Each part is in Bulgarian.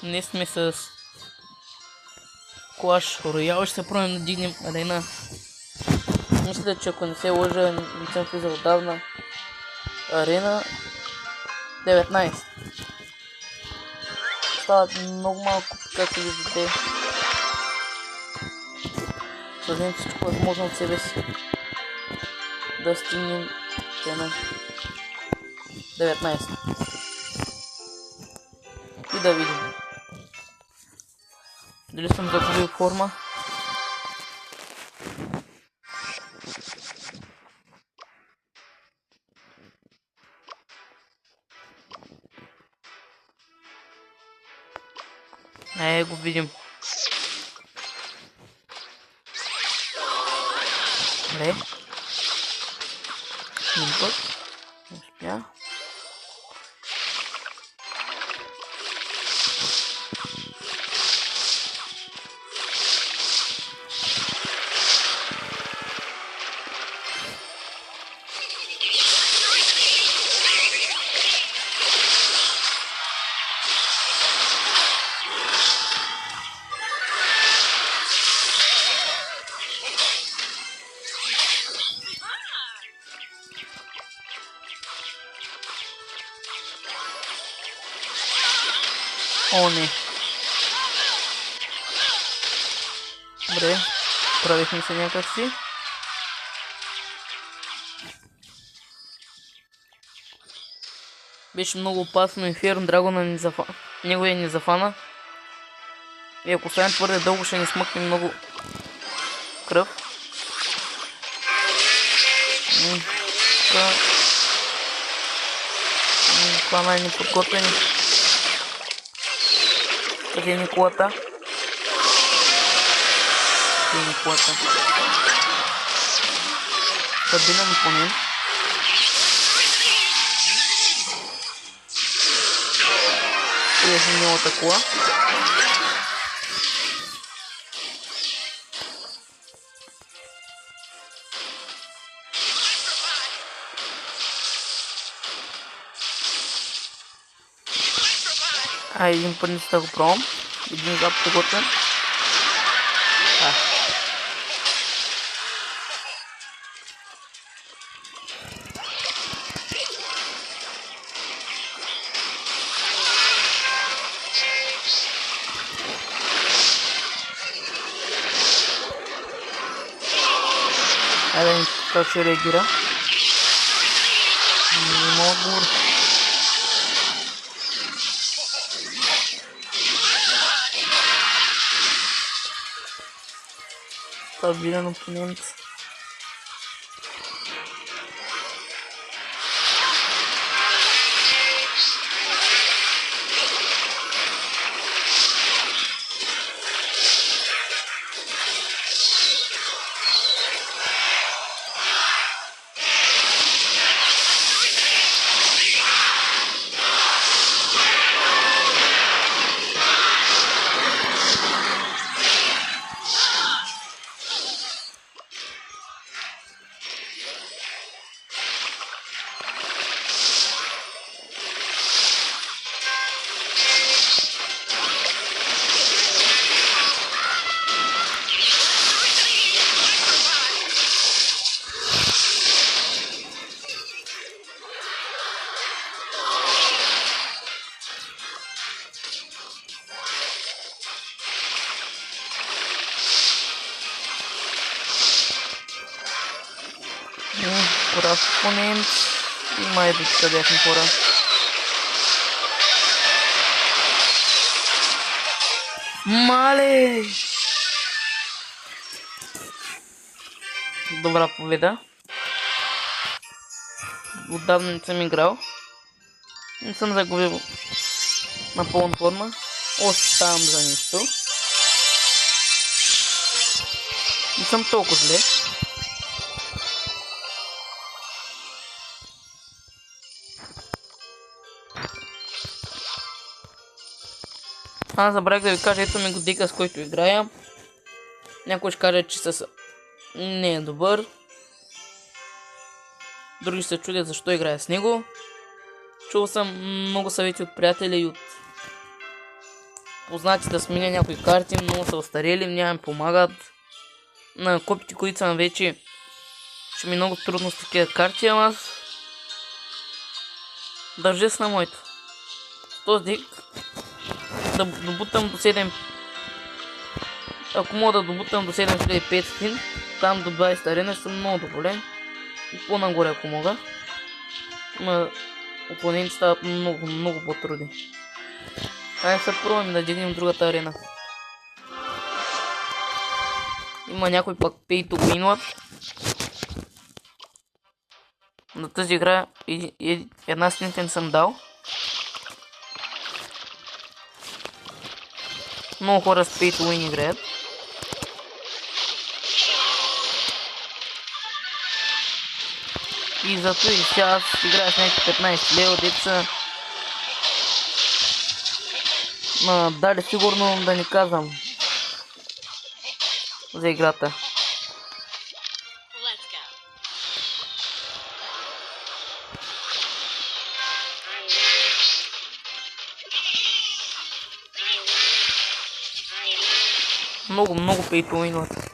Днес сме с Clash Royale. Ще се пробваме да дигнем арена. Мисля, че ако не се лъжа, не съм влизал отдавна. Арена 19. Стават много малко, както виждате. Създадем всичко възможно от себе си. Да стигнем на 19. И да видим дали съм загубил форма. Го видим. Добре. Инпут. Не успя. О, не. Добре, правихме се някакси. Беше много опасно. Инферно Драгона неговия ни зафана. И ако стоям твърде дълго, ще ни смъкне много кръв. Това най-неподготвени. Къде е Николата? Къде е Николата? Стабилен опонент. И е миналата кола. Един път не сте го пробвам. Един запад е готвен. Айде, как ще реагира? Няма отговор. Стабилен опонент. Прав опонент. И май да тук бяхме хора. Мале! Добра победа. Отдавна не съм играл. Не съм загубил на пълна форма. Оставам за нищо. Не съм толкова зле. Аз забравих да ви кажа, ето ми го дика, с който играя. Някой ще каже, че не е добър. Други ще се чудят защо играя с него. Чул съм много съвети от приятели и от познати да сменя някои карти, много са остарели, няма ми помагат. На копите, които съм вече, ще ми е много трудно с такива карти, ама аз държа с на моето. Този дик да добутам до 7. Ако мога да добутам до 7500, там до 20 арена, ще съм много доволен. И по-нагоре ако мога. Но опоненти стават много по-трудни. Айде се пробваме да дигнем другата арена. Има някой пък pay to win. На тази игра една снимка съм дал. Много хора с pay to win играят. И зато и сега аз играя с някакви 15 лева, деца. Дали сигурно да не казвам за играта. Много pay to win.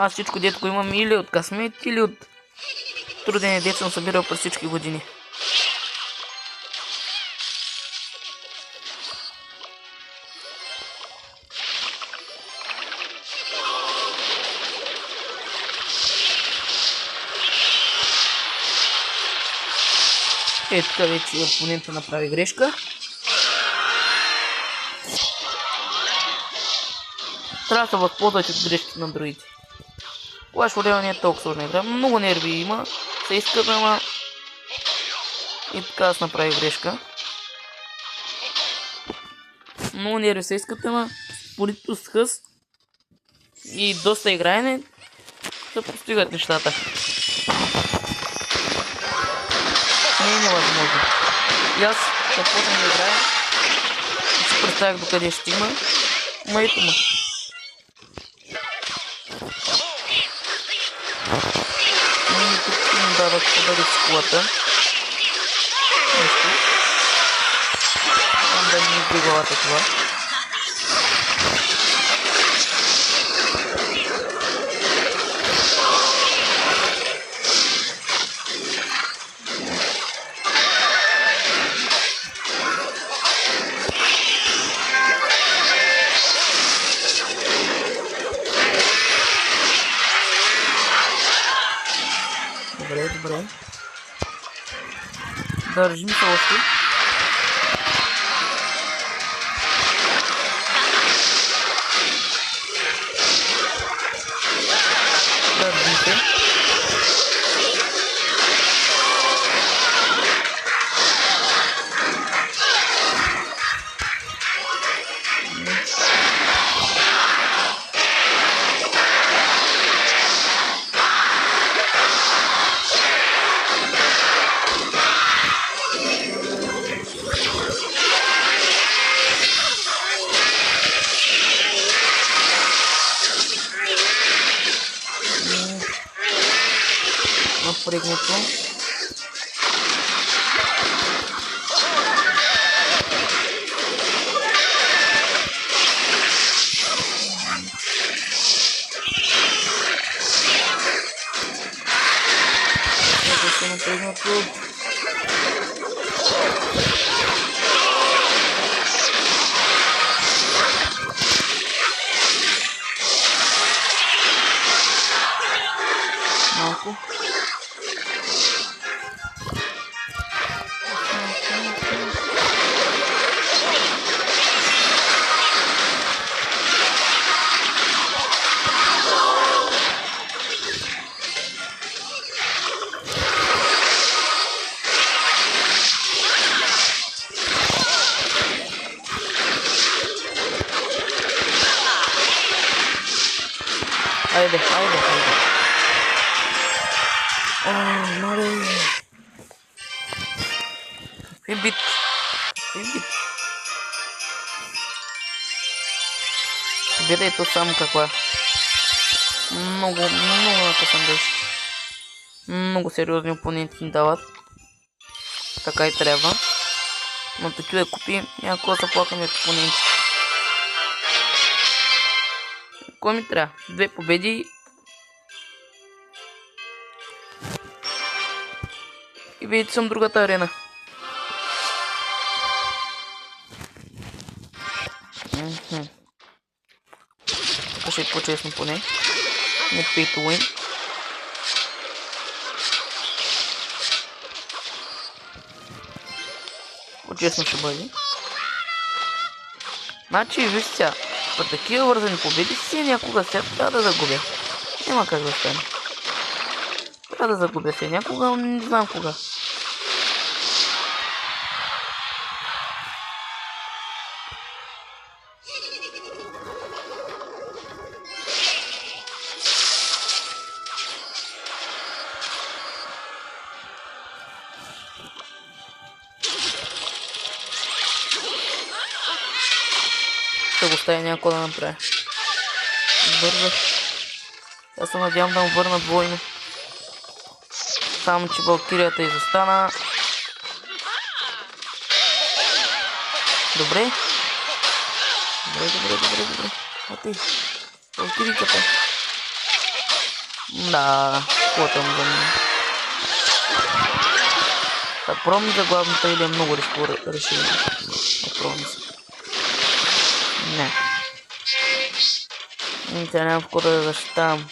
Аз всичко детко имам или от късмет, или от труден дет съм събирал през всички години. Е, така вече опонента направи грешка. Трябва да се възползвате от грешките на другите. Clash Royale не е толкова сложна игра. Много нерви има. Се искат, ама... И така аз направих грешка. Много нерви се искат, ама... Политото с хъс. И доста играене. Да постигат нещата. Не е невъзможно. И аз започнах да играя. И си представях докъде ще има. Ма ето му. Тук им дават подари с колата. Нещо. Там да не изби главата това. Добре. Държим се още. Държим се. Напрегнато. Напрегнато. Малко. Haydi. Mare. Bit. Гледай то само каква. Много напасан беше. Много сериозни опоненти ни дават. Така и трябва. Но такива купи някога се плакаме от опоненти. Кой ми трябва? 2 победи. И видите съм другата арена. Така ще е по-честно поне. Не pay to win. По-честно ще бъде. Значи, виж сега. По такива вързани победи си някога сега трябва да загубя. Няма как да стане. Трябва да загубя се някога, но не знам кога. Ще го оставя някой да направя. Бързо. Аз се надявам да му върна двойно. Само че Валкирията изостана. Добре. Добре. Оти. Валкириката. Да, хватам за мен. Да пробвам за главната или е много рисково решение. Да пробвам се. Не. Тя няма в кода да защитавам.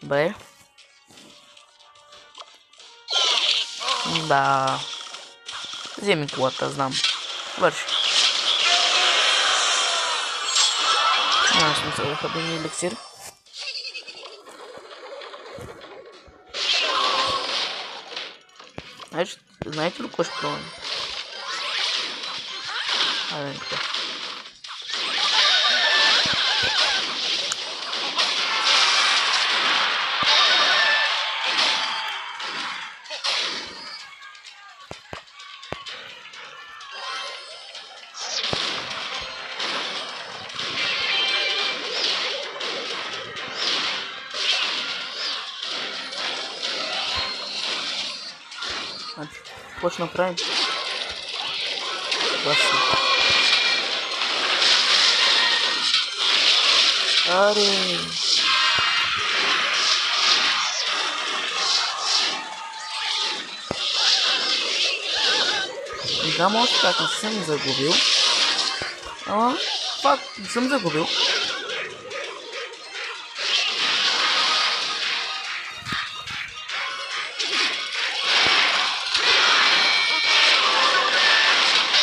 Бе. Да. Вземи колата, знам. Върши. Няма смисъл да хабим еликсир. Знаете ли кой ще пробвам? Айде, така. Какво ще направим? Аре! Не знам още как не съм загубил. Ама, факт, не съм загубил.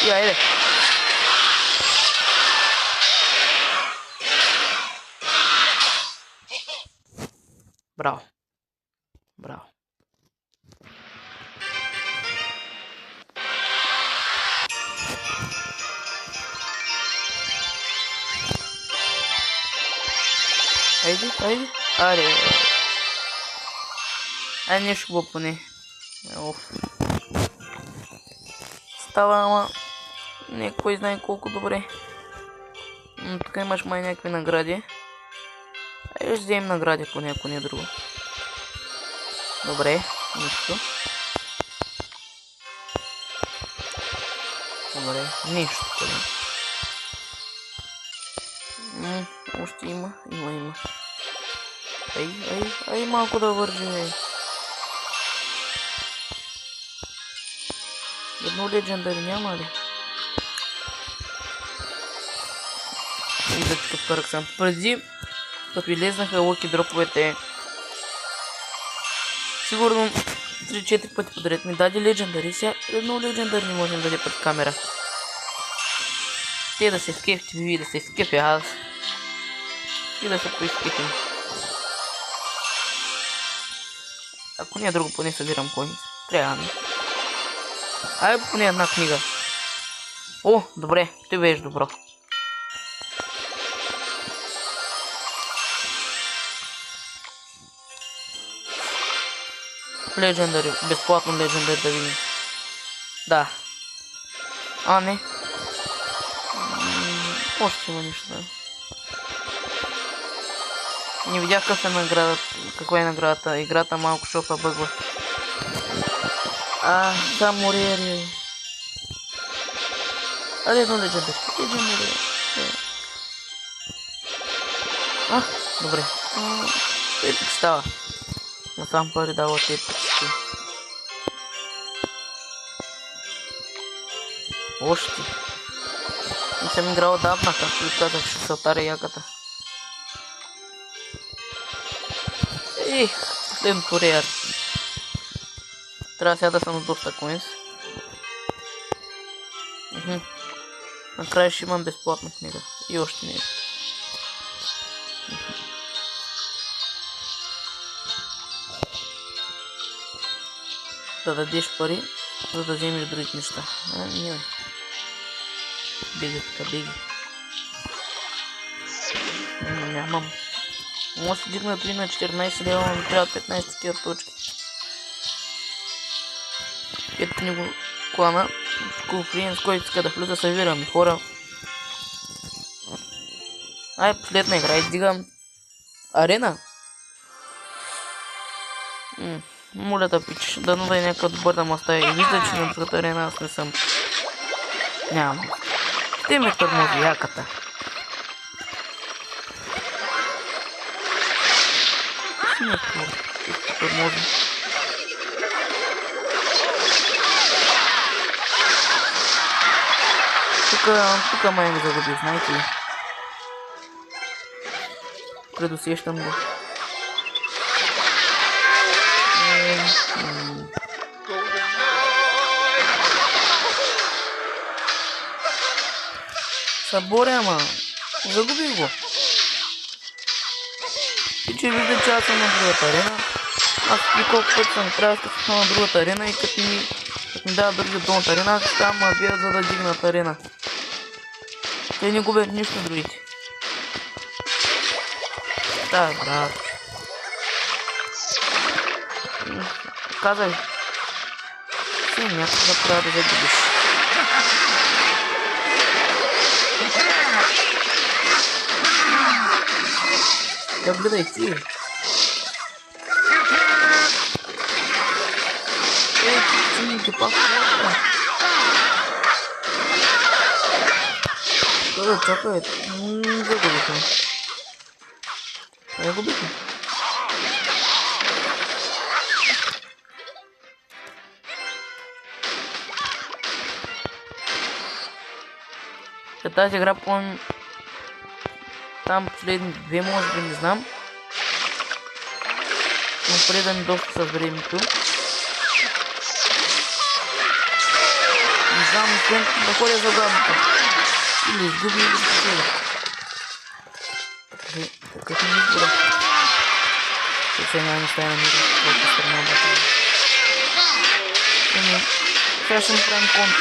И айде. Браво. Браво. Айде. Аре. Ай, нещо го поне. Става, ама не кой знае колко добре. Но тук имаш май някакви награди. Айде ще вземем награди поне, ако не е друго. Добре, нищо. Добре, нищо поне. Още има. Ай, малко да вържи. Едно легендари няма ли? И да тук пърк съм. Преди, като излезнаха лъки дроповете, сигурно 3-4 пъти подред ми даде легендари. Сега едно легендари не можем да даде пред камера. Те да се скефти, ви да се скефи аз. И да се поизкефим. Ако не е друго, поне събирам коиници. Трябва ми. Ай, поне една книга. О, добре, ще беше добро. Легендари, безплатно легендари да видим. Да. А, не. Още има нещо, да. Не видях каква е наградата. Играта малко шопа бъгва. Само рери. Аре, едно легендари. Добре. Епик става. Насам пари дава епиците. Още. Не съм играл отдавна, както ви казах, ще се отаря яката. Последното реар. Трябва сега да съм с доста коинс. Накрая ще имам безплатна книга. И още не. Да дадеш пари, за да вземеш другите неща. Не. Беги така, беги. Нямам. Може да се дигна дори на 14 лева, но трябва 15 такива точки. Ето ни го клана. Скулфриен, с който иска да влюза, събираме хора. Последна игра, издигам арена. Моля да пичеш, да е някакъв добър да ме остави. И вижда, че на другата арена аз не съм. Нямам. Те ме тормози яката. Тормози. Тук май ме загубил, знаете ли? Предусещам го. Съборя, ама. Загубих го. И че вижда, че аз съм на другата арена. Аз и колко път съм трябва да стъпна на другата арена и като ми дава други от долната арена, аз ставам мабия, за да дигнат арена. Те не губят нищо другите. Да, брат. Казах. Си някакво да трябва да загубиш. Да гледай ти. Ти пак това. Да, чакай. Загубихме. Загубихме. Тази игра помня там последни две, може би, не знам. Но преда ми доста с времето. Не знам, освен да ходя за гадната. Или изгуби, или спечеля. Такъв ми избора. Сега няма не стая на мира, колко страна бата. Сега ще направим контр.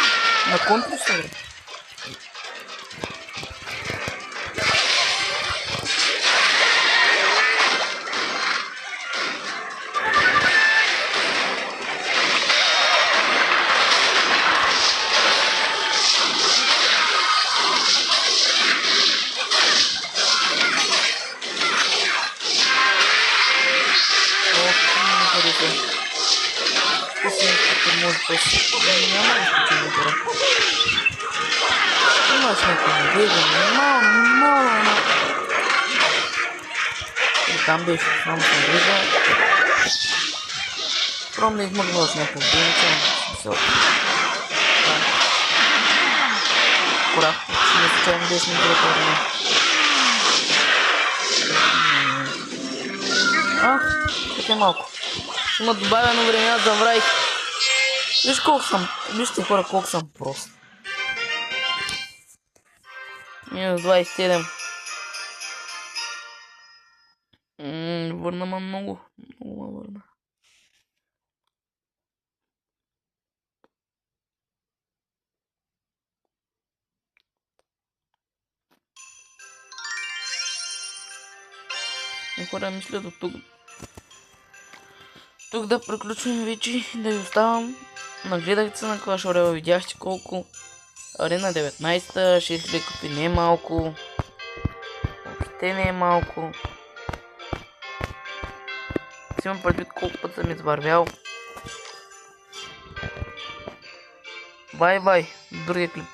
На контр ще бъде. Имаш някаква надежда, мало. И там беше само с надежда. Пром да измъгваш някакъв денче. Кора, че не случайно беше на другата арена. Така малко. Има добавено време, аз забравих. Виж колко съм, вижте хора колко съм прост. Минус 27. Върна ма много ма върна. Хора, мисля до тук. Тук да приключвам вече, да ви оставам. Нагледахте се на Clash Royale, видяхте колко. Арена 19-та, 6000 купи не е малко. Въобще не е малко. Като имам предвид колко път съм извървял. Бай, до другия клип.